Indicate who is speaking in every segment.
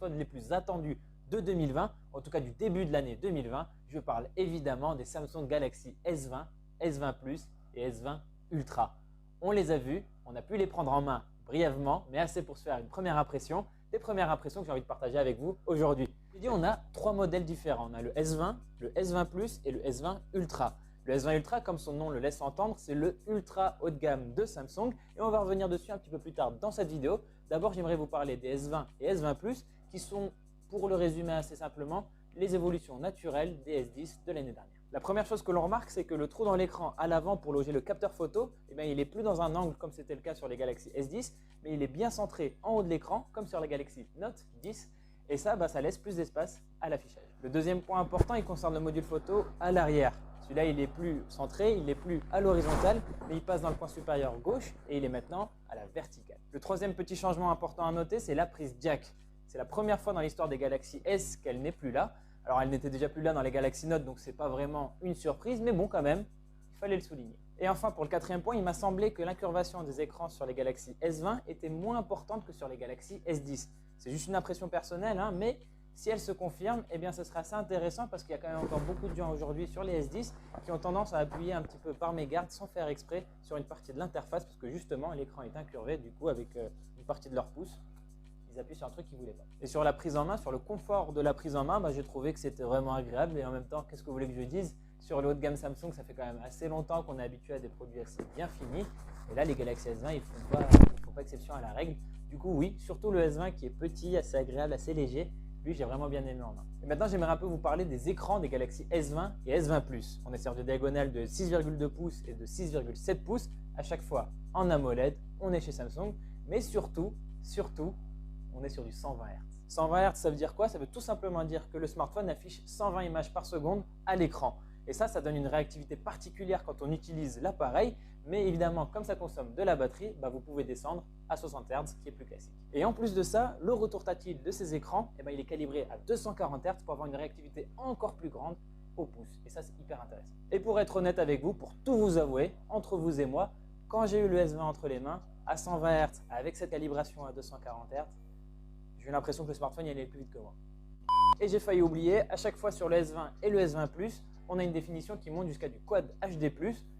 Speaker 1: smartphones les plus attendus de 2020, en tout cas du début de l'année 2020. Je parle évidemment des Samsung Galaxy S20, S20 Plus et S20 Ultra. On les a vus, on a pu les prendre en main brièvement, mais assez pour se faire une première impression. Des premières impressions que j'ai envie de partager avec vous aujourd'hui. Je dis, on a trois modèles différents. On a le S20, le S20 Plus et le S20 Ultra. Le S20 Ultra, comme son nom le laisse entendre, c'est le ultra haut de gamme de Samsung et on va revenir dessus un petit peu plus tard dans cette vidéo. D'abord, j'aimerais vous parler des S20 et S20 Plus qui sont, pour le résumer assez simplement, les évolutions naturelles des S10 de l'année dernière. La première chose que l'on remarque, c'est que le trou dans l'écran à l'avant pour loger le capteur photo, il n'est plus dans un angle comme c'était le cas sur les Galaxy S10, mais il est bien centré en haut de l'écran comme sur la Galaxy Note 10 et ça laisse plus d'espace à l'affichage. Le deuxième point important, il concerne le module photo à l'arrière. Celui-là, il est plus centré, il n'est plus à l'horizontale, mais il passe dans le coin supérieur gauche et il est maintenant à la verticale. Le troisième petit changement important à noter, c'est la prise jack. C'est la première fois dans l'histoire des Galaxy S qu'elle n'est plus là. Alors, elle n'était déjà plus là dans les Galaxy Note, donc ce n'est pas vraiment une surprise, mais bon, quand même, il fallait le souligner. Et enfin, pour le quatrième point, il m'a semblé que l'incurvation des écrans sur les Galaxy S20 était moins importante que sur les Galaxy S10. C'est juste une impression personnelle, mais si elle se confirme, eh bien, ce sera assez intéressant parce qu'il y a quand même encore beaucoup de gens aujourd'hui sur les S10 qui ont tendance à appuyer un petit peu par mégarde sans faire exprès sur une partie de l'interface parce que justement, l'écran est incurvé, du coup, avec une partie de leur pouce. Ils appuient sur un truc qu'ils ne voulaient pas. Et sur la prise en main, sur le confort de la prise en main, j'ai trouvé que c'était vraiment agréable et en même temps, qu'est-ce que vous voulez que je dise? Sur le haut de gamme Samsung, ça fait quand même assez longtemps qu'on est habitué à des produits assez bien finis. Et là, les Galaxy S20, ils ne font pas exception à la règle. Du coup, oui, surtout le S20 qui est petit, assez agréable, assez léger. Lui, j'ai vraiment bien aimé en main. Et maintenant, j'aimerais un peu vous parler des écrans des Galaxy S20 et S20 Plus. On est sur des diagonales de 6,2 pouces et de 6,7 pouces. À chaque fois en AMOLED, on est chez Samsung. Mais surtout, on est sur du 120 Hz. 120 Hz, ça veut dire quoi? Ça veut tout simplement dire que le smartphone affiche 120 images par seconde à l'écran. Et ça donne une réactivité particulière quand on utilise l'appareil. Mais évidemment, comme ça consomme de la batterie, vous pouvez descendre à 60 Hz, qui est plus classique. Et en plus de ça, le retour tactile de ces écrans, il est calibré à 240 Hz pour avoir une réactivité encore plus grande au pouce. Et ça, c'est hyper intéressant. Et pour être honnête avec vous, pour tout vous avouer, entre vous et moi, quand j'ai eu le S20 entre les mains, à 120 Hz, avec cette calibration à 240 Hz, j'ai eu l'impression que le smartphone y allait plus vite que moi. Et j'ai failli oublier, à chaque fois sur le S20 et le S20 Plus, on a une définition qui monte jusqu'à du Quad HD+.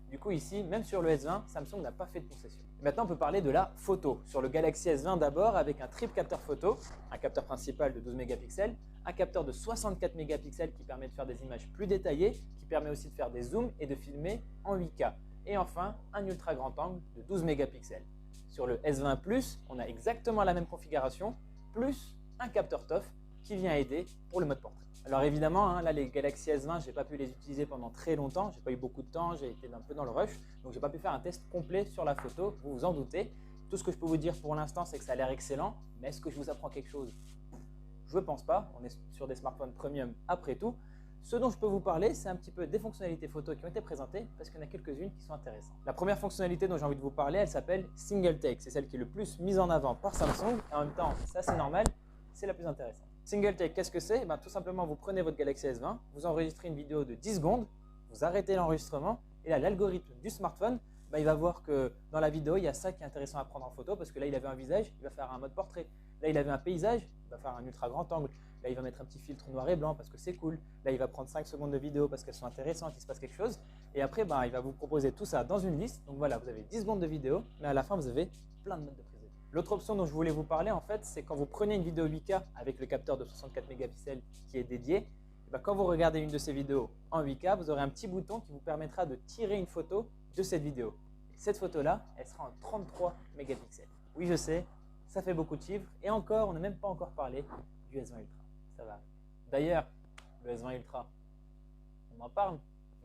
Speaker 1: Du coup ici, même sur le S20, Samsung n'a pas fait de concession. Maintenant, on peut parler de la photo. Sur le Galaxy S20 d'abord, avec un triple capteur photo, un capteur principal de 12 mégapixels, un capteur de 64 mégapixels qui permet de faire des images plus détaillées, qui permet aussi de faire des zooms et de filmer en 8K. Et enfin, un ultra grand angle de 12 mégapixels. Sur le S20 Plus, on a exactement la même configuration, plus un capteur TOF qui vient aider pour le mode portrait. Alors évidemment, là les Galaxy S20, je n'ai pas pu les utiliser pendant très longtemps, j'ai pas eu beaucoup de temps, j'ai été un peu dans le rush, donc je n'ai pas pu faire un test complet sur la photo, vous vous en doutez. Tout ce que je peux vous dire pour l'instant, c'est que ça a l'air excellent, mais est-ce que je vous apprends quelque chose? Je ne pense pas, on est sur des smartphones premium après tout. Ce dont je peux vous parler, c'est un petit peu des fonctionnalités photo qui ont été présentées parce qu'il y en a quelques-unes qui sont intéressantes. La première fonctionnalité dont j'ai envie de vous parler, elle s'appelle Single Take. C'est celle qui est le plus mise en avant par Samsung et en même temps, ça c'est normal, c'est la plus intéressante. Single Take, qu'est-ce que c'est? Tout simplement, vous prenez votre Galaxy S20, vous enregistrez une vidéo de 10 secondes, vous arrêtez l'enregistrement et là, l'algorithme du smartphone, il va voir que dans la vidéo, il y a ça qui est intéressant à prendre en photo parce que là, il avait un visage, il va faire un mode portrait. Là, il avait un paysage, il va faire un ultra grand angle. Là, il va mettre un petit filtre noir et blanc parce que c'est cool. Là, il va prendre 5 secondes de vidéo parce qu'elles sont intéressantes, il se passe quelque chose. Et après, il va vous proposer tout ça dans une liste. Donc voilà, vous avez 10 secondes de vidéo, mais à la fin, vous avez plein de modes de prise. L'autre option dont je voulais vous parler, en fait, c'est quand vous prenez une vidéo 8K avec le capteur de 64 mégapixels qui est dédié, quand vous regardez une de ces vidéos en 8K, vous aurez un petit bouton qui vous permettra de tirer une photo de cette vidéo. Et cette photo-là, elle sera en 33 mégapixels. Oui, je sais, ça fait beaucoup de chiffres. Et encore, on n'a même pas encore parlé du S20 Ultra. Ça va. D'ailleurs, le S20 Ultra, on en parle?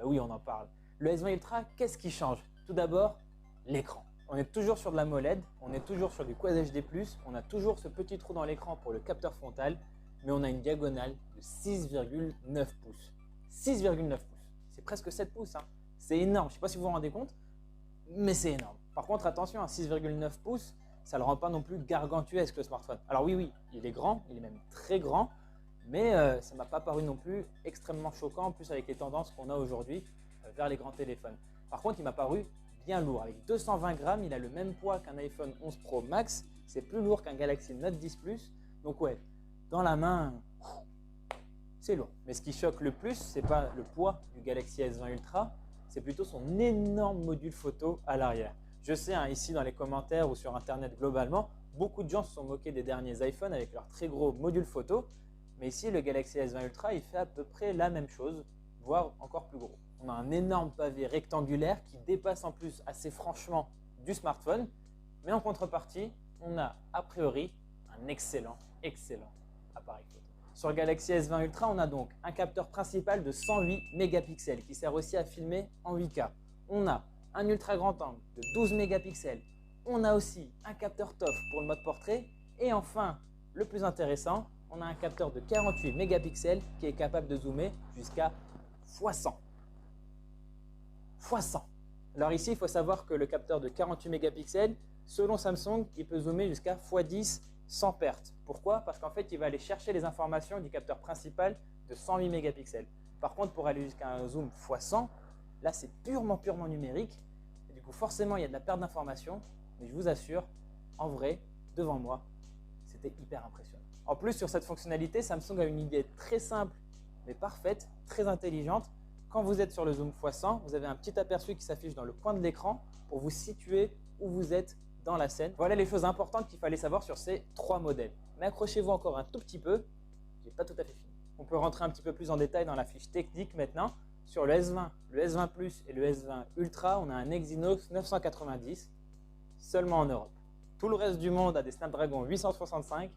Speaker 1: Oui, on en parle. Le S20 Ultra, qu'est-ce qui change? Tout d'abord, l'écran. On est toujours sur de la AMOLED, on est toujours sur du Quad HD+, on a toujours ce petit trou dans l'écran pour le capteur frontal, mais on a une diagonale de 6,9 pouces. 6,9 pouces. C'est presque 7 pouces. C'est énorme. Je ne sais pas si vous vous rendez compte, mais c'est énorme. Par contre, attention, à 6,9 pouces, ça ne le rend pas non plus gargantuesque le smartphone. Alors oui, il est grand, il est même très grand, mais ça ne m'a pas paru non plus extrêmement choquant, en plus avec les tendances qu'on a aujourd'hui vers les grands téléphones. Par contre, il m'a paru bien lourd. Avec 220 grammes, il a le même poids qu'un iPhone 11 Pro Max. C'est plus lourd qu'un Galaxy Note 10 Plus. Donc ouais, dans la main, c'est lourd. Mais ce qui choque le plus, ce n'est pas le poids du Galaxy S20 Ultra, c'est plutôt son énorme module photo à l'arrière. Je sais, hein, ici dans les commentaires ou sur Internet globalement, beaucoup de gens se sont moqués des derniers iPhones avec leur très gros module photo. Mais ici, le Galaxy S20 Ultra, il fait à peu près la même chose, voire encore plus gros. On a un énorme pavé rectangulaire qui dépasse en plus assez franchement du smartphone. Mais en contrepartie, on a a priori un excellent appareil photo. Sur le Galaxy S20 Ultra, on a donc un capteur principal de 108 mégapixels qui sert aussi à filmer en 8K. On a un ultra grand angle de 12 mégapixels. On a aussi un capteur TOF pour le mode portrait. Et enfin, le plus intéressant, on a un capteur de 48 mégapixels qui est capable de zoomer jusqu'à x100. x100. Alors ici, il faut savoir que le capteur de 48 mégapixels, selon Samsung, il peut zoomer jusqu'à x10 sans perte. Pourquoi? Parce qu'en fait, il va aller chercher les informations du capteur principal de 108 mégapixels. Par contre, pour aller jusqu'à un zoom x100, là, c'est purement numérique. Et du coup, forcément, il y a de la perte d'informations. Mais je vous assure, en vrai, devant moi, c'était hyper impressionnant. En plus, sur cette fonctionnalité, Samsung a une idée très simple, mais parfaite, très intelligente. Quand vous êtes sur le zoom x100, vous avez un petit aperçu qui s'affiche dans le coin de l'écran pour vous situer où vous êtes dans la scène. Voilà les choses importantes qu'il fallait savoir sur ces trois modèles. Mais accrochez-vous encore un tout petit peu, j'ai pas tout à fait fini. On peut rentrer un petit peu plus en détail dans la fiche technique maintenant. Sur le S20, le S20 Plus et le S20 Ultra, on a un Exynos 990 seulement en Europe. Tout le reste du monde a des Snapdragon 865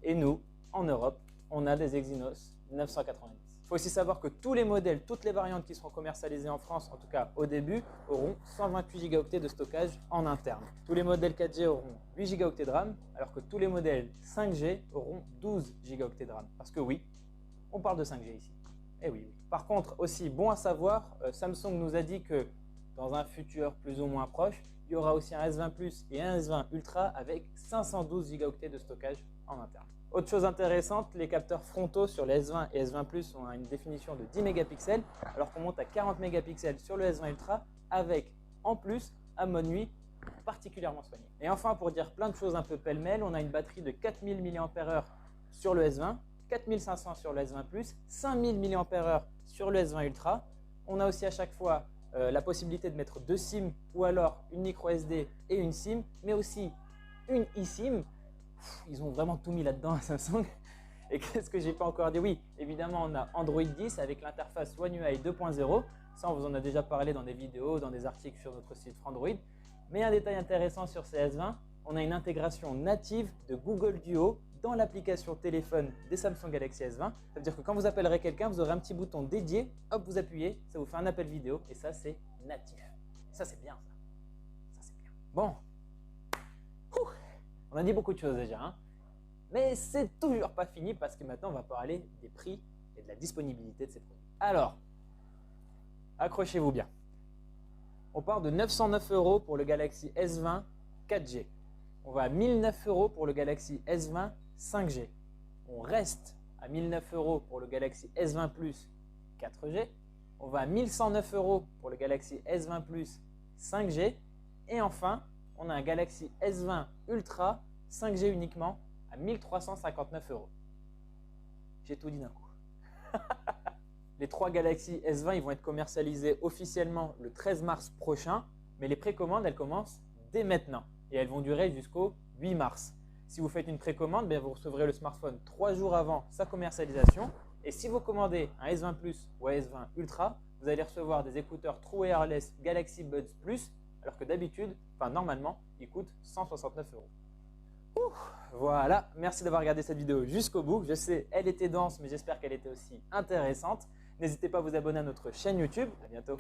Speaker 1: et nous, en Europe, on a des Exynos 990. Il faut aussi savoir que tous les modèles, toutes les variantes qui seront commercialisées en France, en tout cas au début, auront 128 Go de stockage en interne. Tous les modèles 4G auront 8 Go de RAM, alors que tous les modèles 5G auront 12 Go de RAM. Parce que oui, on parle de 5G ici. Eh oui, oui. Par contre, aussi bon à savoir, Samsung nous a dit que dans un futur plus ou moins proche, il y aura aussi un S20 Plus et un S20 Ultra avec 512 Go de stockage en interne. Autre chose intéressante, les capteurs frontaux sur le S20 et S20 Plus ont une définition de 10 mégapixels, alors qu'on monte à 40 mégapixels sur le S20 Ultra avec en plus un mode nuit particulièrement soigné. Et enfin, pour dire plein de choses un peu pêle-mêle, on a une batterie de 4000 mAh sur le S20, 4500 sur le S20 Plus, 5000 mAh sur le S20 Ultra. On a aussi à chaque fois la possibilité de mettre deux SIM ou alors une micro SD et une SIM, mais aussi une eSIM. Ils ont vraiment tout mis là-dedans à Samsung. Et qu'est-ce que j'ai pas encore dit? Oui, évidemment, on a Android 10 avec l'interface One UI 2.0. Ça, on vous en a déjà parlé dans des vidéos, dans des articles sur notre site Frandroid. Mais un détail intéressant sur ces S20, on a une intégration native de Google Duo dans l'application téléphone des Samsung Galaxy S20. Ça veut dire que quand vous appellerez quelqu'un, vous aurez un petit bouton dédié. Hop, vous appuyez, ça vous fait un appel vidéo. Et ça, c'est natif. Ça, c'est bien, ça. Ça, c'est bien. Bon. On a dit beaucoup de choses déjà, hein, mais c'est toujours pas fini parce que maintenant on va parler des prix et de la disponibilité de ces produits. Alors, accrochez-vous bien. On part de 909 € pour le Galaxy S20 4G. On va à 1009 € pour le Galaxy S20 5G. On reste à 1009 € pour le Galaxy S20 Plus 4G. On va à 1109 € pour le Galaxy S20 Plus 5G. Et enfin, on a un Galaxy S20 Ultra 5G uniquement à 1359 €. J'ai tout dit d'un coup. Les trois Galaxy S20 ils vont être commercialisés officiellement le 13 mars prochain, mais les précommandes elles commencent dès maintenant et elles vont durer jusqu'au 8 mars. Si vous faites une précommande, vous recevrez le smartphone 3 jours avant sa commercialisation. Et si vous commandez un S20 Plus ou un S20 Ultra, vous allez recevoir des écouteurs True Wireless Galaxy Buds Plus, alors que d'habitude, normalement, ils coûtent 169 €. Voilà, merci d'avoir regardé cette vidéo jusqu'au bout. Je sais, elle était dense, mais j'espère qu'elle était aussi intéressante. N'hésitez pas à vous abonner à notre chaîne YouTube. À bientôt.